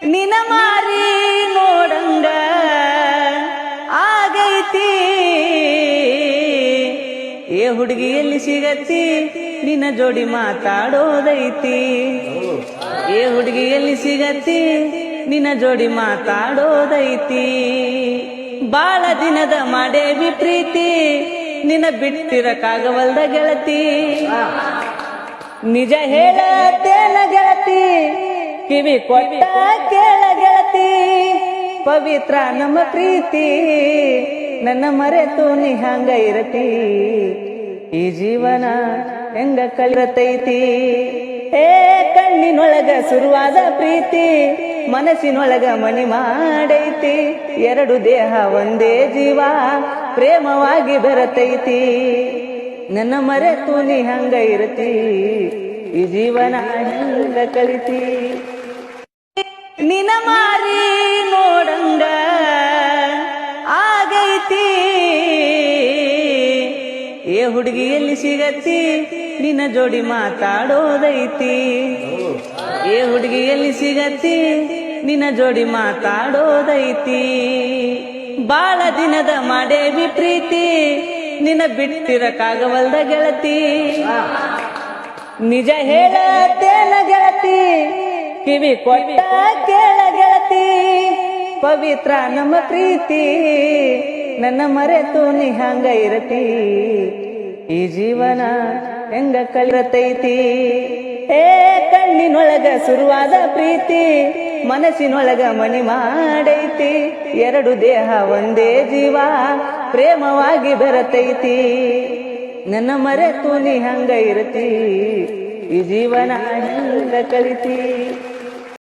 ನಿನ ಮಾರಿ ನೋಡಂಗ ಆಗೈತಿ. ಏ ಹುಡುಗಿ ಎಲ್ಲಿ ಸಿಗತ್ತಿ, ನಿನ್ನ ಜೋಡಿ ಮಾತಾಡೋದೈತಿ. ಏ ಹುಡುಗಿ ಎಲ್ಲಿ ಸಿಗತ್ತಿ, ನಿನ್ನ ಜೋಡಿ ಮಾತಾಡೋದೈತಿ. ಬಾಳ ದಿನದ ಮಾಡೇವಿ ಪ್ರೀತಿ, ನಿನ್ನ ಬಿಟ್ಟಿರಕ್ಕಾಗವಲ್ದ ಗೆಳತಿ. ನಿಜ ಹೇಳತೇನ ಗೆಳತಿ, ಕಿವಿ ಕೊಟ್ಟ ಕೇಳ ಗೆಳತಿ. ಪವಿತ್ರ ನಮ್ಮ ಪ್ರೀತಿ, ನನ್ನ ಮರೆತು ನೀ ಹಂಗ ಇರತಿ. ಈ ಜೀವನ ಹೆಂಗ ಕಲಿರತೈತಿ. ಏ ಕಣ್ಣಿನೊಳಗ ಶುರುವಾದ ಪ್ರೀತಿ, ಮನಸ್ಸಿನೊಳಗ ಮನಿ ಮಾಡೈತಿ. ಎರಡು ದೇಹ ಒಂದೇ ಜೀವ, ಪ್ರೇಮವಾಗಿ ಬೆರತೈತಿ. ನನ್ನ ಮರೆತು ನೀ ಹಂಗ ಇರತಿ. ಈ ಜೀವನ ಹೆಂಗ ಕಲಿತಿ. ನಿನ ಮಾರಿ ನೋಡಂಗ ಆಗೈತಿ. ಏ ಹುಡುಗಿ ಎಲ್ಲಿ ಸಿಗತ್ತಿ, ನಿನ್ನ ಜೋಡಿ ಮಾತಾಡೋದೈತಿ. ಏ ಹುಡುಗಿ ಎಲ್ಲಿ ಸಿಗತ್ತಿ, ನಿನ್ನ ಜೋಡಿ ಮಾತಾಡೋದೈತಿ. ಬಾಳ ದಿನದ ಮಾಡೇವಿ ಪ್ರೀತಿ, ನಿನ್ನ ಬಿಟ್ಟಿರಕ್ಕಾಗವಲ್ದ ಗೆಳತಿ. ನಿಜ ಹೇಳತೇನ ಗೆಳತಿ, ಕಿವಿ ಕೊಟ್ಟ ಕೇಳ ಗೆಳತಿ. ಪವಿತ್ರ ನಮ್ಮ ಪ್ರೀತಿ, ನನ್ನ ಮರೆತು ನೀ ಹಂಗ ಇರತಿ. ಈ ಜೀವನ ಹೆಂಗ ಕಲಿರತೈತಿ. ಏ ಕಣ್ಣಿನೊಳಗ ಶುರುವಾದ ಪ್ರೀತಿ, ಮನಸ್ಸಿನೊಳಗ ಮನಿ ಮಾಡೈತಿ. ಎರಡು ದೇಹ ಒಂದೇ ಜೀವ, ಪ್ರೇಮವಾಗಿ ಬೆರತೈತಿ. ನನ್ನ ಮರೆತು ನೀ ಹಂಗ ಇರತಿ. ಈ ಜೀವನ ಹೆಂಗ ಕಲಿತಿ.